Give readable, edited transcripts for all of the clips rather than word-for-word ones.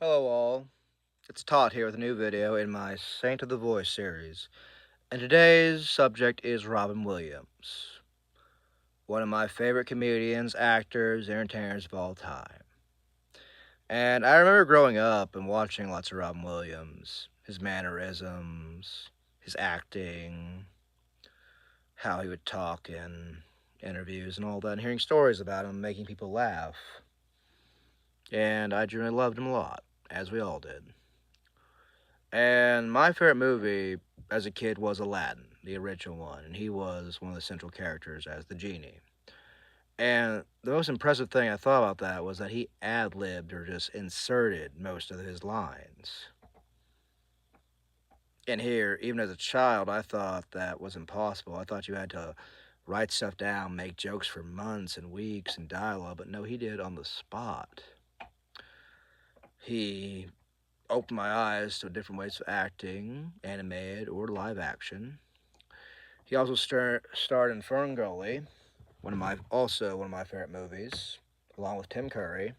Hello all, it's Todd here with a new video in my Saint of the Voice series, and today's subject is Robin Williams, one of my favorite comedians, actors, entertainers of all time. And I remember growing up and watching lots of Robin Williams, his mannerisms, his acting, how he would talk in interviews and all that, and hearing stories about him making people laugh. And I genuinely loved him a lot, as we all did. And my favorite movie as a kid was Aladdin, the original one, and he was one of the central characters as the genie. And the most impressive thing I thought about that was that he ad libbed or just inserted most of his lines. And here, even as a child, I thought that was impossible. I thought you had to write stuff down, make jokes for months and weeks and dialogue, but no, he did on the spot. He opened my eyes to different ways of acting, animated or live action. He also starred in Ferngully, one of my favorite movies, along with Tim Curry,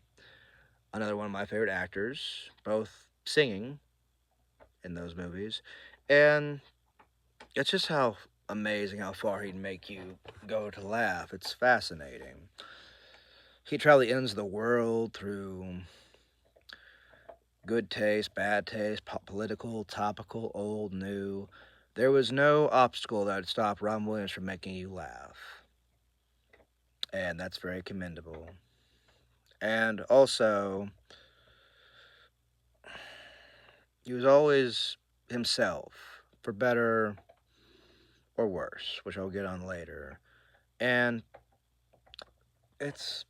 another one of my favorite actors, both singing in those movies. And it's just how amazing how far he'd make you go to laugh. It's fascinating. He traveled the ends of the world through good taste, bad taste, political, topical, old, new. There was no obstacle that would stop Ron Williams from making you laugh. And that's very commendable. And also, he was always himself, for better or worse, which I'll get on later. And it's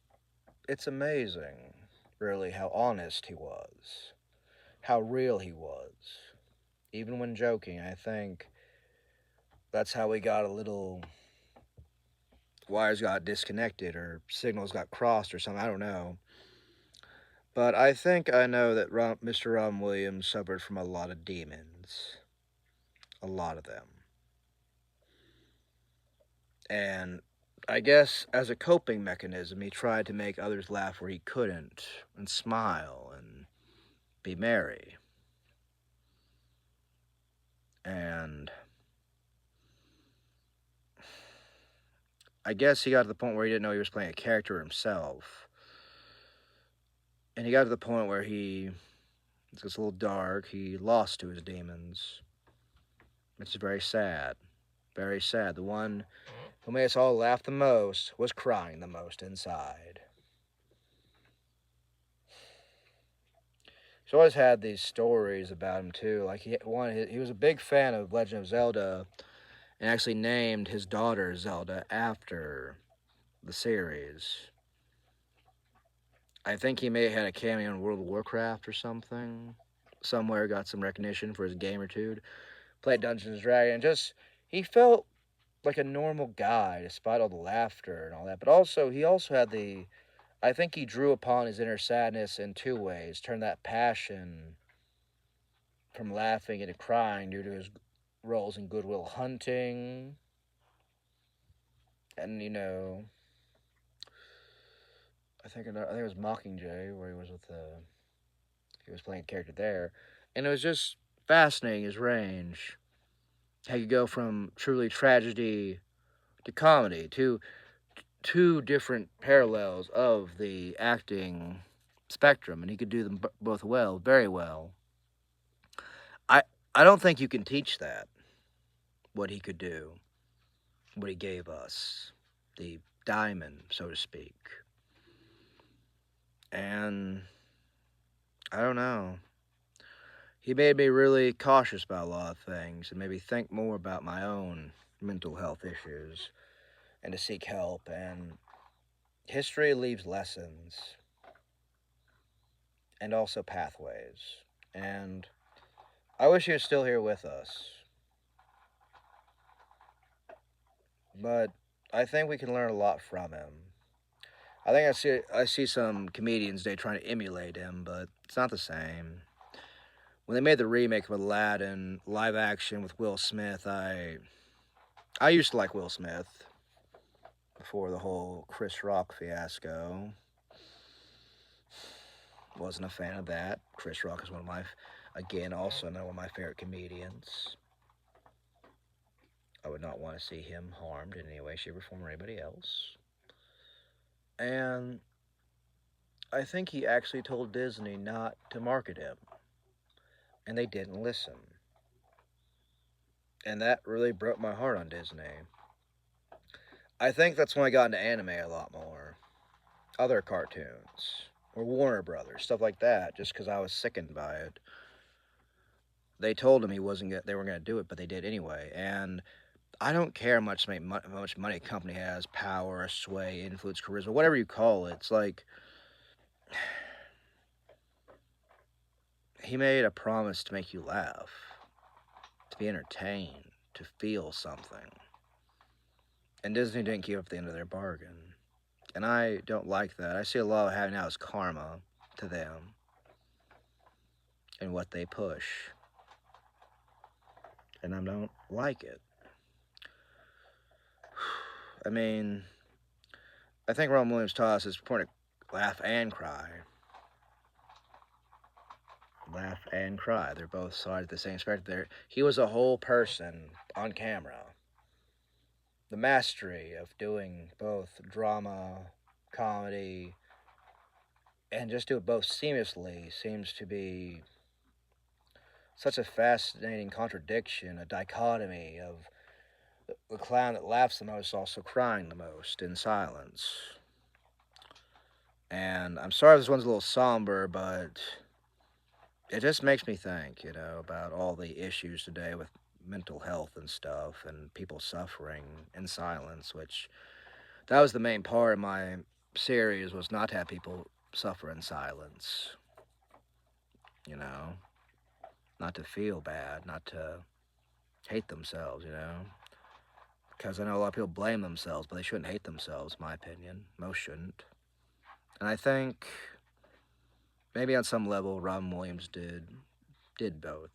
it's amazing, really, how honest he was, how real he was. Even when joking, I think that's how we got a little wires got disconnected or signals got crossed or something. I don't know. But I think I know that Mr. Ron Williams suffered from a lot of demons. A lot of them. And I guess as a coping mechanism, he tried to make others laugh where he couldn't, and smile, and be merry. And I guess he got to the point where he didn't know he was playing a character himself. And he got to the point where it's a little dark, he lost to his demons. It's very sad. Very sad. The one who made us all laugh the most was crying the most inside. He's always had these stories about him too. Like he was a big fan of Legend of Zelda, and actually named his daughter Zelda after the series. I think he may have had a cameo in World of Warcraft or something. Somewhere got some recognition for his gamertude. Played Dungeons and Dragons. Just he felt like a normal guy despite all the laughter and all that. But also he also had the I think he drew upon his inner sadness in two ways. Turned that passion from laughing into crying due to his roles in Good Will Hunting. And I think it was Mockingjay where he was playing a character there, and it was just fascinating his range. How you go from truly tragedy to comedy to two different parallels of the acting spectrum, and he could do them both well, very well. I I don't think you can teach that what he could do, what he gave us, the diamond, so to speak. And I don't know. He made me really cautious about a lot of things and made me think more about my own mental health issues and to seek help. And history leaves lessons and also pathways. And I wish he was still here with us. But I think we can learn a lot from him. I see some comedians today trying to emulate him, but it's not the same. When they made the remake of Aladdin live action with Will Smith, I used to like Will Smith before the whole Chris Rock fiasco. Wasn't a fan of that. Chris Rock is again, also another one of my favorite comedians. I would not want to see him harmed in any way, shape, or form, or anybody else. And I think he actually told Disney not to market him, and they didn't listen. And that really broke my heart on Disney. I think that's when I got into anime a lot more. Other cartoons. Or Warner Brothers, stuff like that, just because I was sickened by it. They told him they weren't going to do it, but they did anyway. And I don't care how much money a company has, power, sway, influence, charisma, whatever you call it. It's like he made a promise to make you laugh, to be entertained, to feel something. And Disney didn't keep up the end of their bargain. And I don't like that. I see a lot of having now as karma to them and what they push. And I don't like it. I mean, I think Ron Williams taught us it's important to laugh and cry. Laugh and cry. They're both sides of the same spectrum. He was a whole person on camera. The mastery of doing both drama, comedy, and just do it both seamlessly seems to be such a fascinating contradiction, a dichotomy of the clown that laughs the most also crying the most in silence. And I'm sorry this one's a little somber, but it just makes me think, about all the issues today with mental health and stuff and people suffering in silence, which that was the main part of my series, was not to have people suffer in silence, you know, not to feel bad, not to hate themselves, because I know a lot of people blame themselves, but they shouldn't hate themselves, in my opinion. Most shouldn't. And I think maybe on some level Robin Williams did both.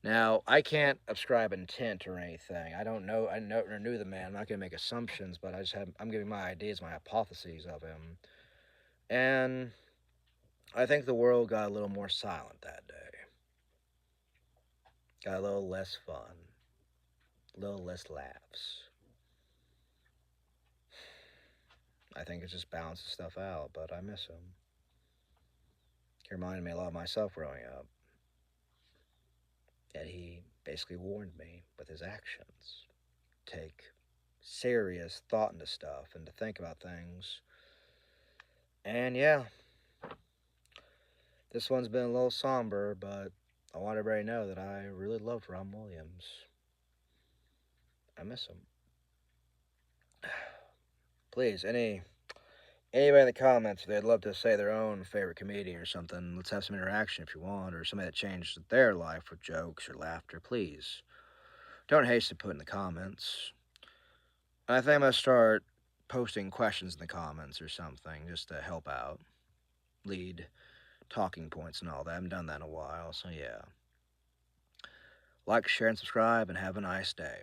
Now, I can't ascribe intent or anything. I don't know. I never knew the man. I'm not going to make assumptions, but I'm giving my ideas, my hypotheses of him. And I think the world got a little more silent that day. Got a little less fun. A little less laughs. I think it just balances stuff out, but I miss him. He reminded me a lot of myself growing up. And he basically warned me with his actions. Take serious thought into stuff and to think about things. And yeah, this one's been a little somber, but I want everybody to know that I really loved Ron Williams. I miss him. Please, anybody in the comments, if they'd love to say their own favorite comedian or something, let's have some interaction if you want, or somebody that changed their life with jokes or laughter, please. Don't haste to put in the comments. And I think I'm going to start posting questions in the comments or something just to help out. Lead talking points and all that. I haven't done that in a while, so yeah. Like, share, and subscribe, and have a nice day.